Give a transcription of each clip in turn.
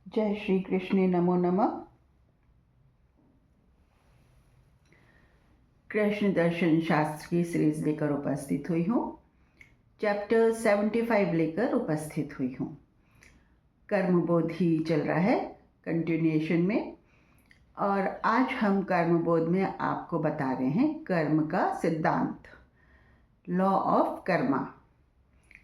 जय श्री कृष्ण, नमो नमः। कृष्ण दर्शन शास्त्र की सीरीज लेकर उपस्थित हुई हूँ। चैप्टर 75 लेकर उपस्थित हुई हूँ। कर्मबोध ही चल रहा है कंटिन्यूएशन में, और आज हम कर्मबोध में आपको बता रहे हैं कर्म का सिद्धांत, लॉ ऑफ कर्मा।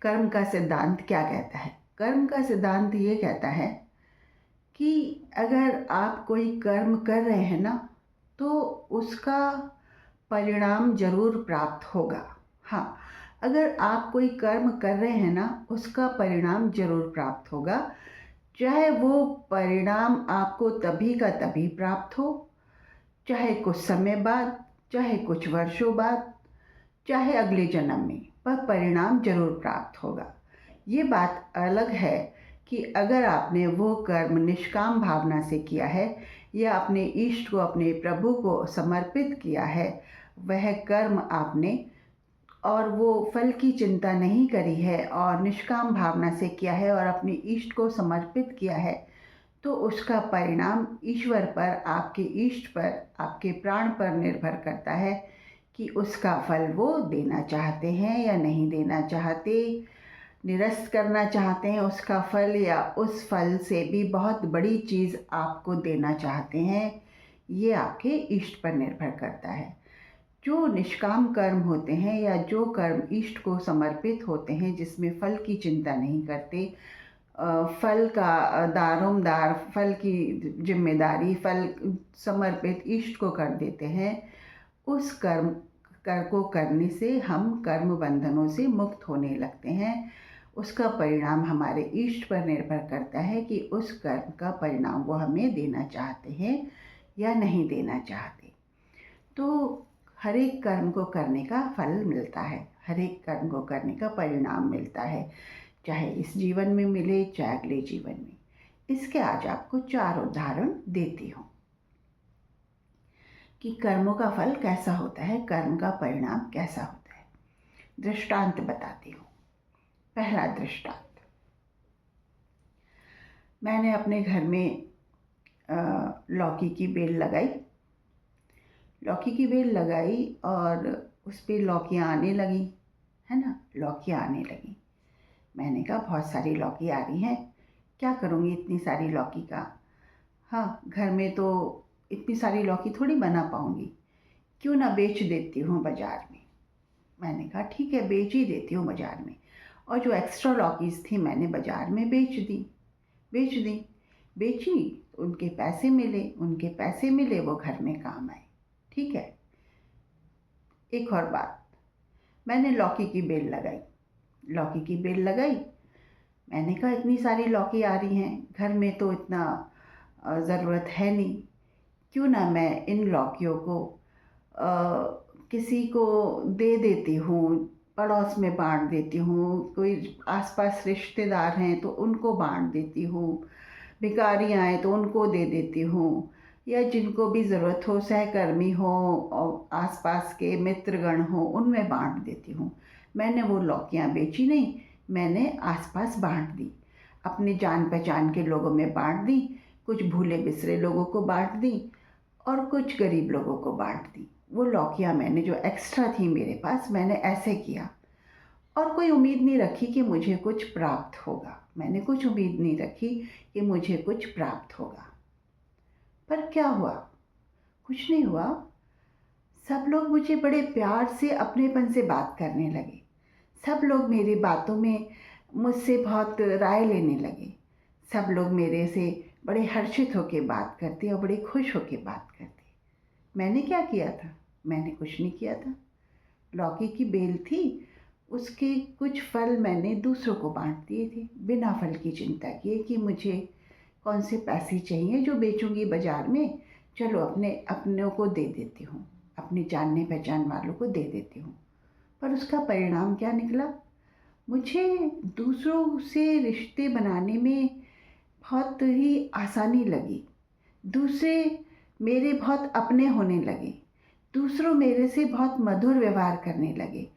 कर्म का सिद्धांत क्या कहता है? कर्म का सिद्धांत ये कहता है कि अगर आप कोई कर्म कर रहे हैं ना, तो उसका परिणाम जरूर प्राप्त होगा। हाँ, अगर आप कोई कर्म कर रहे हैं ना, उसका परिणाम जरूर प्राप्त होगा। चाहे वो परिणाम आपको तभी का तभी प्राप्त हो, चाहे कुछ समय बाद, चाहे कुछ वर्षों बाद, चाहे अगले जन्म में, पर परिणाम जरूर प्राप्त होगा। ये बात अलग है कि अगर आपने वो कर्म निष्काम भावना से किया है या अपने इष्ट को, अपने प्रभु को समर्पित किया है, वह कर्म आपने और वो फल की चिंता नहीं करी है और निष्काम भावना से किया है और अपने इष्ट को समर्पित किया है, तो उसका परिणाम ईश्वर पर, आपके इष्ट पर, आपके प्राण पर निर्भर करता है कि उसका फल वो देना चाहते हैं या नहीं देना चाहते, निरस्त करना चाहते हैं उसका फल, या उस फल से भी बहुत बड़ी चीज़ आपको देना चाहते हैं। ये आपके इष्ट पर निर्भर करता है। जो निष्काम कर्म होते हैं या जो कर्म इष्ट को समर्पित होते हैं, जिसमें फल की चिंता नहीं करते, फल का दारोमदार, फल की जिम्मेदारी, फल समर्पित इष्ट को कर देते हैं, उस कर को करने से हम कर्म बंधनों से मुक्त होने लगते हैं। उसका परिणाम हमारे इष्ट पर निर्भर करता है कि उस कर्म का परिणाम वो हमें देना चाहते हैं या नहीं देना चाहते। तो हर एक कर्म को करने का फल मिलता है, हर एक कर्म को करने का परिणाम मिलता है, चाहे इस जीवन में मिले चाहे अगले जीवन में। इसके आज आपको 4 उदाहरण देती हूँ कि कर्मों का फल कैसा होता है, कर्म का परिणाम कैसा होता है। दृष्टांत बताती हूँ। पहला दृष्टांत, मैंने अपने घर में लौकी की बेल लगाई। लौकी की बेल लगाई और उस पर लौकियाँ आने लगी, है ना, लौकियाँ आने लगी। मैंने कहा बहुत सारी लौकी आ रही हैं, क्या करूँगी इतनी सारी लौकी का? हाँ, घर में तो इतनी सारी लौकी थोड़ी बना पाऊँगी, क्यों ना बेच देती हूँ बाज़ार में। मैंने कहा ठीक है, बेच ही देती हूँ बाज़ार में। और जो एक्स्ट्रा लौकीज़ थी मैंने बाज़ार में बेच दी। बेची तो उनके पैसे मिले, वो घर में काम आए। ठीक है। एक और बात, मैंने लौकी की बेल लगाई। मैंने कहा इतनी सारी लौकी आ रही हैं, घर में तो इतना ज़रूरत है नहीं, क्यों ना मैं इन लौकियों को किसी को दे देती हूँ, पड़ोस में बांट देती हूँ, कोई आसपास रिश्तेदार हैं तो उनको बांट देती हूँ, भिखारी आए तो उनको दे देती हूँ, या जिनको भी ज़रूरत हो, सहकर्मी हो और आसपास के मित्रगण हो, उनमें बांट देती हूँ। मैंने वो लौकियाँ बेची नहीं, मैंने आसपास बांट दी, अपने जान पहचान के लोगों में बांट दी, कुछ भूले बिसरे लोगों को बांट दी और कुछ गरीब लोगों को बांट दी। वो लौकियाँ मैंने जो एक्स्ट्रा थी मेरे पास, मैंने ऐसे किया, और कोई उम्मीद नहीं रखी कि मुझे कुछ प्राप्त होगा। मैंने कुछ उम्मीद नहीं रखी कि मुझे कुछ प्राप्त होगा। पर क्या हुआ? कुछ नहीं हुआ। सब लोग मुझे बड़े प्यार से, अपनेपन से बात करने लगे। सब लोग मेरी बातों में मुझसे बहुत राय लेने लगे। सब लोग मेरे से बड़े हर्षित होकर बात करते और बड़े खुश होकर बात करते। मैंने क्या किया था? मैंने कुछ नहीं किया था। लौकी की बेल थी, उसके कुछ फल मैंने दूसरों को बांट दिए थे, बिना फल की चिंता किए कि मुझे कौन से पैसे चाहिए जो बेचूंगी बाज़ार में, चलो अपनों को दे देती हूँ, अपने जानने पहचान वालों को दे देती हूँ। पर उसका परिणाम क्या निकला? मुझे दूसरों से रिश्ते बनाने में बहुत ही आसानी लगी। दूसरे मेरे बहुत अपने होने लगे, दूसरों मेरे से बहुत मधुर व्यवहार करने लगे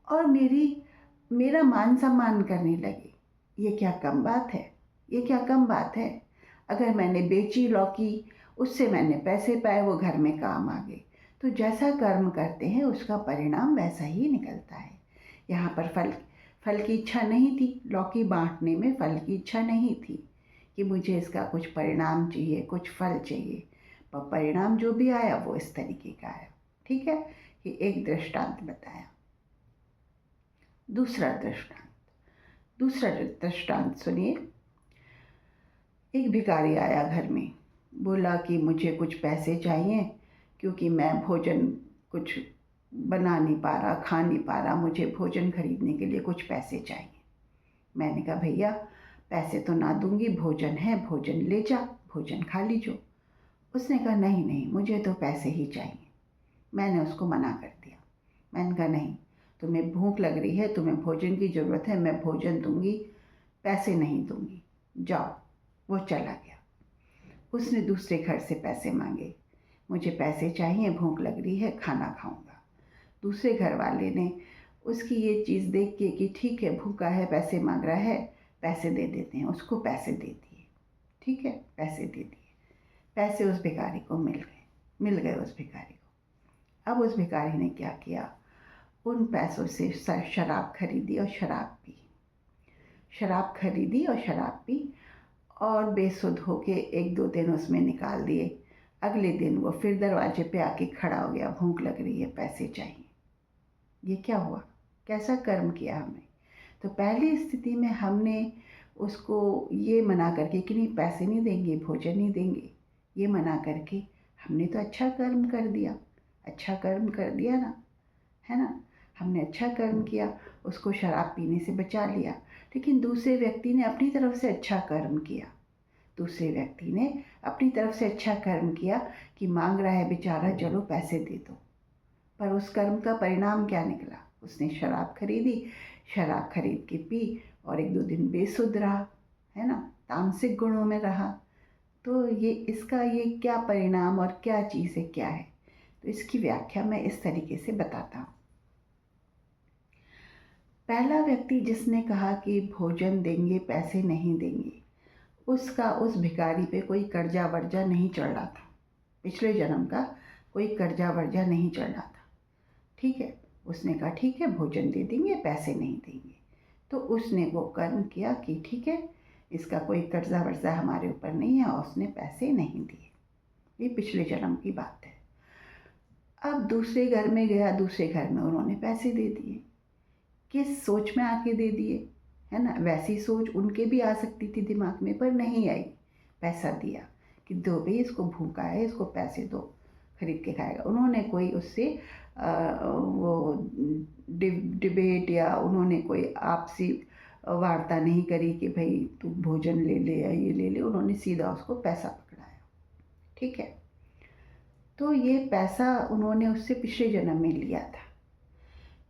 और मेरा मान सम्मान करने लगे। ये क्या कम बात है, ये क्या कम बात है। अगर मैंने बेची लौकी, उससे मैंने पैसे पाए, वो घर में काम आ गए। तो जैसा कर्म करते हैं उसका परिणाम वैसा ही निकलता है। यहाँ पर फल की इच्छा नहीं थी, लौकी बांटने में फल की इच्छा नहीं थी कि मुझे इसका कुछ परिणाम चाहिए, कुछ फल चाहिए। पर परिणाम जो भी आया वो इस तरीके का आया। ठीक है, ये एक दृष्टांत बताया। दूसरा दृष्टांत सुनिए। एक भिखारी आया घर में, बोला कि मुझे कुछ पैसे चाहिए क्योंकि मैं भोजन कुछ बना नहीं पा रहा, खा नहीं पा रहा, मुझे भोजन खरीदने के लिए कुछ पैसे चाहिए। मैंने कहा भैया पैसे तो ना दूंगी, भोजन है, भोजन ले जा, भोजन खा लीजो। उसने कहा नहीं नहीं, मुझे तो पैसे ही चाहिए। मैंने उसको मना कर दिया। मैंने कहा नहीं, तुम्हें भूख लग रही है, तुम्हें भोजन की ज़रूरत है, मैं भोजन दूंगी, पैसे नहीं दूंगी, जाओ। वो चला गया। उसने दूसरे घर से पैसे मांगे, मुझे पैसे चाहिए, भूख लग रही है, खाना खाऊंगा। दूसरे घर वाले ने उसकी ये चीज़ देख के कि ठीक है भूखा है, पैसे मांग रहा है, पैसे दे देते हैं, उसको पैसे दे दिए। ठीक है, पैसे दे दिए। पैसे उस भिखारी को मिल गए उस भिखारी को। अब उस भिखारी ने क्या किया, उन पैसों से शराब खरीदी और शराब पी और बेसुध होके 1-2 दिन उसमें निकाल दिए। अगले दिन वो फिर दरवाजे पे आके खड़ा हो गया, भूख लग रही है, पैसे चाहिए। ये क्या हुआ, कैसा कर्म किया हमने। तो पहली स्थिति में हमने उसको ये मना करके कि नहीं पैसे नहीं देंगे, भोजन नहीं देंगे, ये मना करके हमने तो अच्छा कर्म कर दिया ना, है ना। हमने अच्छा कर्म किया, उसको शराब पीने से बचा लिया। लेकिन दूसरे व्यक्ति ने अपनी तरफ से अच्छा कर्म किया कि मांग रहा है बेचारा, चलो पैसे दे दो। पर उस कर्म का परिणाम क्या निकला, उसने शराब खरीद के पी और 1-2 दिन बेसुध रहा, है ना, तामसिक गुणों में रहा। तो इसका क्या परिणाम और क्या चीज़ है, क्या है। तो इसकी व्याख्या मैं इस तरीके से बताता हूँ। पहला व्यक्ति जिसने कहा कि भोजन देंगे, पैसे नहीं देंगे, उसका उस भिखारी पे कोई कर्जा वर्जा नहीं चढ़ रहा था, पिछले जन्म का कोई कर्जा वर्जा नहीं चढ़ रहा था। ठीक है, उसने कहा ठीक है भोजन दे देंगे, पैसे नहीं देंगे। तो उसने वो कर्म किया कि ठीक है, इसका कोई कर्जा वर्जा हमारे ऊपर नहीं है, और उसने पैसे नहीं दिए। ये पिछले जन्म की बात है। अब दूसरे घर में गया, दूसरे घर में उन्होंने पैसे दे दिए। किस सोच में आके दे दिए, है ना। वैसी सोच उनके भी आ सकती थी दिमाग में, पर नहीं आई। पैसा दिया कि दो भाई, इसको भूखा है, इसको पैसे दो, खरीद के खाएगा। उन्होंने कोई उससे वो डिबेट या उन्होंने कोई आपसी वार्ता नहीं करी कि भाई तू भोजन ले ले या ये ले ले। उन्होंने सीधा उसको पैसा पकड़ाया। ठीक है, तो ये पैसा उन्होंने उससे पिछले जन्म में लिया था।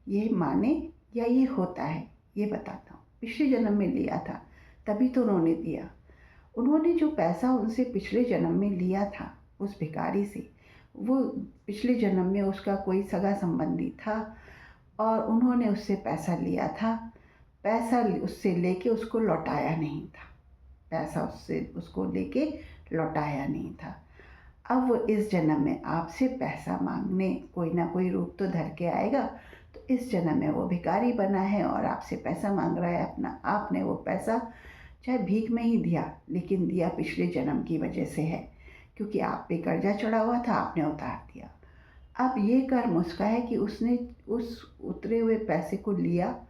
ये माने या ये होता है, ये बताता हूँ। पिछले जन्म में लिया था, तभी तो उन्होंने दिया। उन्होंने जो पैसा उनसे पिछले जन्म में लिया था उस भिखारी से, वो पिछले जन्म में उसका कोई सगा संबंधी था और उन्होंने उससे पैसा लिया था। पैसा उससे लेके उसको लौटाया नहीं था, अब वो इस जन्म में आपसे पैसा मांगने कोई ना कोई रूप तो धर के आएगा। तो इस जन्म में वो भिखारी बना है और आपसे पैसा मांग रहा है अपना। आपने वो पैसा चाहे भीख में ही दिया, लेकिन दिया पिछले जन्म की वजह से है, क्योंकि आप पे कर्जा चढ़ा हुआ था, आपने उतार दिया। अब ये कर्म उसका है कि उसने उस उतरे हुए पैसे को लिया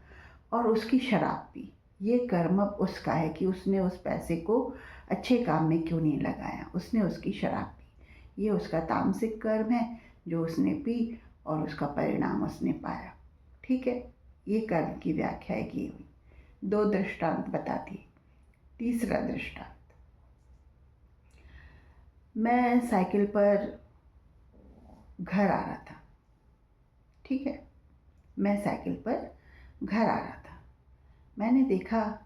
और उसकी शराब पी। ये कर्म अब उसका है कि उसने उस पैसे को अच्छे काम में क्यों नहीं लगाया, उसने उसकी शराब पी। ये उसका तामसिक कर्म है जो उसने पी और उसका परिणाम उसने पाया। ठीक है, ये कर्म की व्याख्या की हुई। 2 दृष्टांत बता दिए। तीसरा दृष्टांत, मैं साइकिल पर घर आ रहा था। ठीक है, मैं साइकिल पर घर आ रहा था। मैंने देखा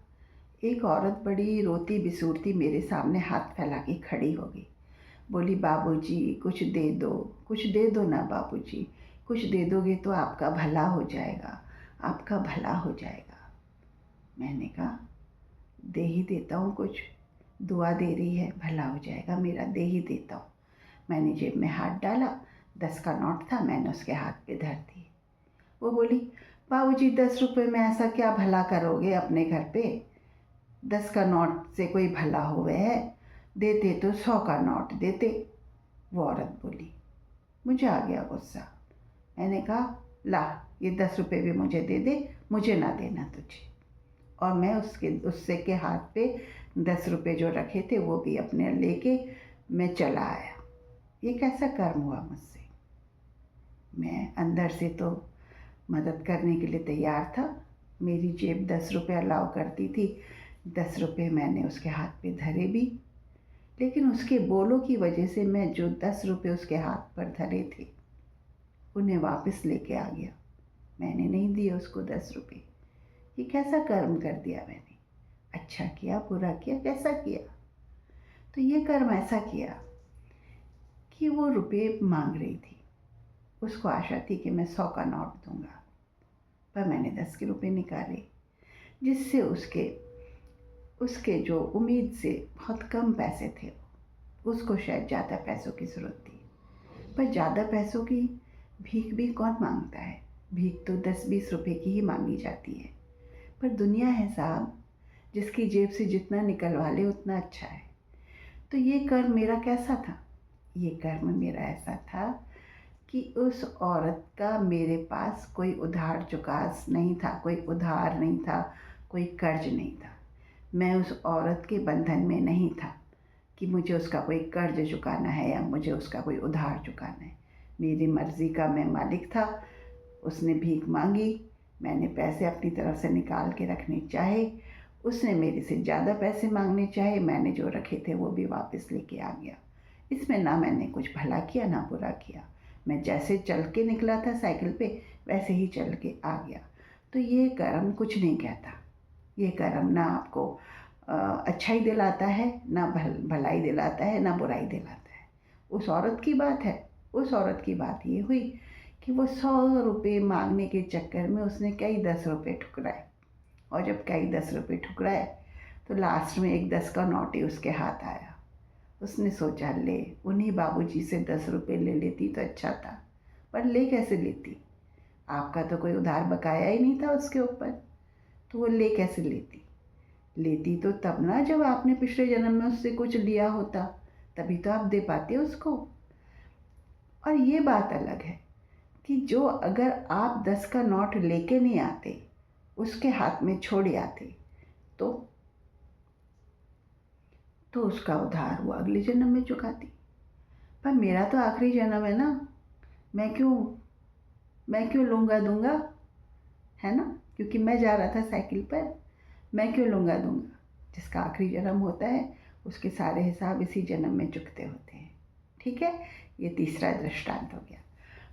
एक औरत बड़ी रोती बिसूरती मेरे सामने हाथ फैला के खड़ी हो गई। बोली, बाबूजी कुछ दे दो ना बाबूजी, कुछ दे दोगे तो आपका भला हो जाएगा। मैंने कहा दे ही देता हूँ कुछ, दुआ दे रही है, भला हो जाएगा मेरा, दे ही देता हूँ। मैंने जेब में हाथ डाला, 10 का नोट था, मैंने उसके हाथ पे धर दी। वो बोली, बाबूजी 10 रुपये में ऐसा क्या भला करोगे अपने घर पे, 10 का नोट से कोई भला हुए है, देते तो 100 का नोट देते। वो औरत बोली। मुझे आ गया गुस्सा। मैंने कहा, ला ये 10 रुपये भी मुझे दे दे, मुझे ना देना तुझे। और मैं उससे के हाथ पे 10 रुपये जो रखे थे वो भी अपने लेके मैं चला आया। ये कैसा कर्म हुआ मुझसे। मैं अंदर से तो मदद करने के लिए तैयार था, मेरी जेब 10 रुपये अलाउ करती थी, 10 रुपये मैंने उसके हाथ पे धरे भी, लेकिन उसके बोलों की वजह से मैं जो 10 रुपये उसके हाथ पर धरे थे उन्हें वापस लेके आ गया। मैंने नहीं दिए उसको 10 रुपये। ये कैसा कर्म कर दिया मैंने, अच्छा किया बुरा किया, कैसा किया। तो ये कर्म ऐसा किया कि वो रुपये मांग रही थी, उसको आशा थी कि मैं 100 का नोट दूंगा, पर मैंने 10 के रुपये निकाले, जिससे उसके जो उम्मीद से बहुत कम पैसे थे, उसको शायद ज़्यादा पैसों की ज़रूरत थी। पर ज़्यादा पैसों की भीख भी कौन मांगता है, भीख तो 10-20 रुपये की ही मांगी जाती है। पर दुनिया है साहब, जिसकी जेब से जितना निकलवा ले उतना अच्छा है। तो ये कर्म मेरा कैसा था, ये कर्म मेरा ऐसा था कि उस औरत का मेरे पास कोई उधार चुकास नहीं था, कोई उधार नहीं था, कोई कर्ज नहीं था। मैं उस औरत के बंधन में नहीं था कि मुझे उसका कोई कर्ज चुकाना है या मुझे उसका कोई उधार चुकाना है। मेरी मर्ज़ी का मैं मालिक था। उसने भीख मांगी, मैंने पैसे अपनी तरफ से निकाल के रखने चाहे, उसने मेरे से ज़्यादा पैसे मांगने चाहे, मैंने जो रखे थे वो भी वापस लेके आ गया। इसमें ना मैंने कुछ भला किया ना बुरा किया। मैं जैसे चल के निकला था साइकिल पे वैसे ही चल के आ गया। तो ये कर्म कुछ नहीं कहता। ये कर्म ना आपको अच्छाई दिलाता है, ना भलाई दिलाता है, ना बुराई दिलाता है। उस औरत की बात है, उस औरत की बात ये हुई कि वो 100 रुपये मांगने के चक्कर में उसने कई 10 रुपये ठुकराए, और जब कई 10 रुपये ठुकराए तो लास्ट में एक 10 का नोट ही उसके हाथ आया। उसने सोचा, ले उन्हीं बाबूजी से 10 रुपये ले लेती तो अच्छा था, पर ले कैसे लेती, आपका तो कोई उधार बकाया ही नहीं था उसके ऊपर, तो वो ले कैसे लेती। लेती तो तब ना जब आपने पिछले जन्म में उससे कुछ लिया होता, तभी तो आप दे पाते उसको। और ये बात अलग है कि जो अगर आप 10 का नोट लेके नहीं आते, उसके हाथ में छोड़ आते, तो उसका उधार वो अगले जन्म में चुकाती। पर मेरा तो आखिरी जन्म है ना, मैं क्यों लूँगा दूँगा, है ना, क्योंकि मैं जा रहा था साइकिल पर, मैं क्यों लूँगा दूँगा। जिसका आखिरी जन्म होता है उसके सारे हिसाब इसी जन्म में चुकते होते हैं। ठीक है, ये तीसरा दृष्टांत हो गया।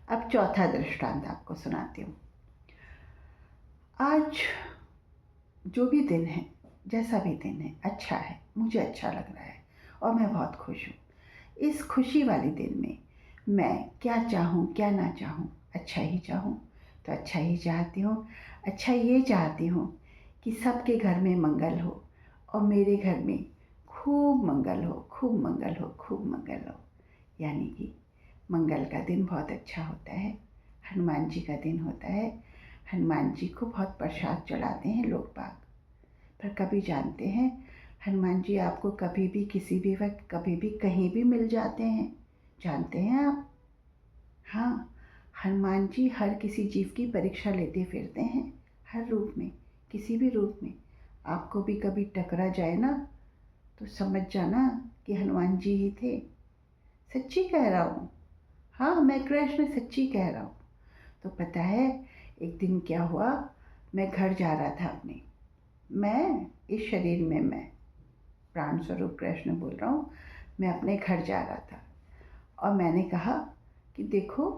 अब चौथा दृष्टांत आपको सुनाती हूँ। आज जो भी दिन है, जैसा भी दिन है, अच्छा है, मुझे अच्छा लग रहा है और मैं बहुत खुश हूँ। इस खुशी वाले दिन में मैं क्या चाहूँ क्या ना चाहूँ, अच्छा ही चाहूँ तो अच्छा ही चाहती हूँ। अच्छा ये चाहती हूँ कि सबके घर में मंगल हो और मेरे घर में खूब मंगल हो, खूब मंगल हो, खूब मंगल हो। यानी कि मंगल का दिन बहुत अच्छा होता है, हनुमान जी का दिन होता है। हनुमान जी को बहुत प्रसाद चढ़ाते हैं लोग बाग। पर कभी जानते हैं, हनुमान जी आपको कभी भी किसी भी वक्त कभी भी कहीं भी मिल जाते हैं, जानते हैं आप। हाँ, हनुमान जी हर किसी जीव की परीक्षा लेते फिरते हैं, हर रूप में, किसी भी रूप में। आपको भी कभी टकरा जाए ना तो समझ जाना कि हनुमान जी ही थे। सच्ची कह रहा हूँ, हाँ मैं कृष्ण सच्ची कह रहा हूँ। तो पता है एक दिन क्या हुआ, मैं घर जा रहा था अपने, मैं इस शरीर में, मैं प्राण स्वरूप कृष्ण बोल रहा हूँ, मैं अपने घर जा रहा था और मैंने कहा कि देखो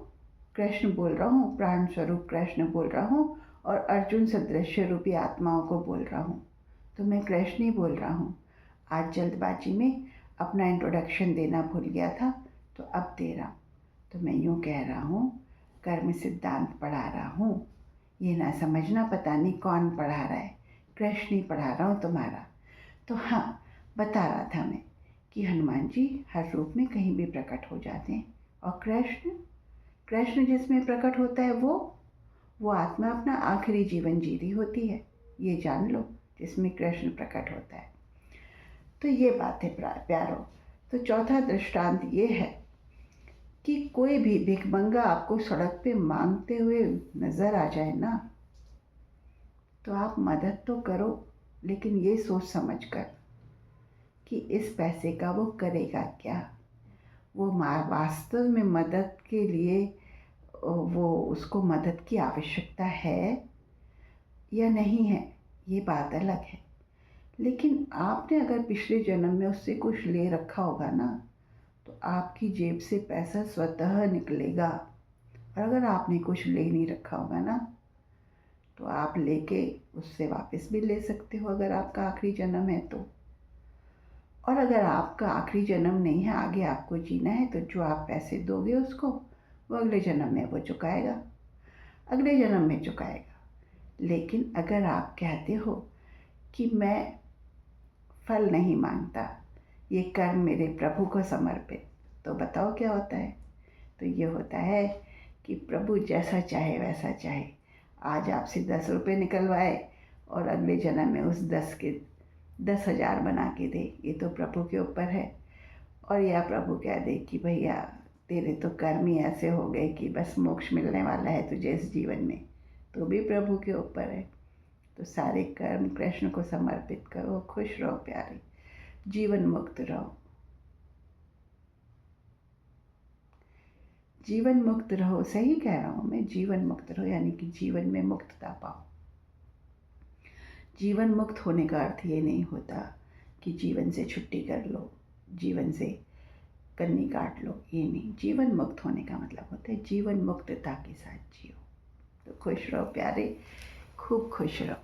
कृष्ण बोल रहा हूँ, प्राण स्वरूप कृष्ण बोल रहा हूँ और अर्जुन सदृश रूपी आत्माओं को बोल रहा हूँ, तो मैं कृष्ण ही बोल रहा हूँ। आज जल्दबाजी में अपना इंट्रोडक्शन देना भूल गया था तो अब दे रहा हूँ। तो मैं यूँ कह रहा हूँ, कर्म सिद्धांत पढ़ा रहा हूँ, ये ना समझना पता नहीं कौन पढ़ा रहा है, कृष्ण ही पढ़ा रहा हूँ तुम्हारा। तो हाँ, बता रहा था मैं कि हनुमान जी हर रूप में कहीं भी प्रकट हो जाते हैं। और कृष्ण कृष्ण जिसमें प्रकट होता है वो आत्मा अपना आखिरी जीवन जी रही होती है, ये जान लो, जिसमें कृष्ण प्रकट होता है। तो ये बात है प्यारो। तो चौथा दृष्टांत ये है कि कोई भी भिखमंगा आपको सड़क पे मांगते हुए नजर आ जाए ना, तो आप मदद तो करो, लेकिन ये सोच समझ कर कि इस पैसे का वो करेगा क्या। वो वास्तव में मदद के लिए वो उसको मदद की आवश्यकता है या नहीं है, ये बात अलग है। लेकिन आपने अगर पिछले जन्म में उससे कुछ ले रखा होगा ना, तो आपकी जेब से पैसा स्वतः निकलेगा। और अगर आपने कुछ ले नहीं रखा होगा ना, तो आप लेके उससे वापस भी ले सकते हो, अगर आपका आखिरी जन्म है तो। और अगर आपका आखिरी जन्म नहीं है, आगे आपको जीना है, तो जो आप पैसे दोगे उसको, वो अगले जन्म में वो चुकाएगा, अगले जन्म में चुकाएगा। लेकिन अगर आप कहते हो कि मैं फल नहीं मांगता, ये कर्म मेरे प्रभु को समर्पित, तो बताओ क्या होता है। तो ये होता है कि प्रभु जैसा चाहे वैसा चाहे, आज आपसे 10 रुपये निकलवाए और अगले जन्म में उस 10 के 10,000 बना के दे, ये तो प्रभु के ऊपर है। और या प्रभु कह दे कि भैया तेरे तो कर्म ही ऐसे हो गए कि बस मोक्ष मिलने वाला है तुझे इस जीवन में, तो भी प्रभु के ऊपर है। तो सारे कर्म कृष्ण को समर्पित करो, खुश रहो प्यारे, जीवन मुक्त रहो, जीवन मुक्त रहो। सही कह रहा हूँ मैं, जीवन मुक्त रहो, यानी कि जीवन में मुक्तता पाओ। जीवन मुक्त होने का अर्थ ये नहीं होता कि जीवन से छुट्टी कर लो, जीवन से कन्नी काट लो, ये नहीं। जीवन मुक्त होने का मतलब होता है जीवन मुक्तता के साथ जियो। तो खुश रहो प्यारे, खूब खुश रहो।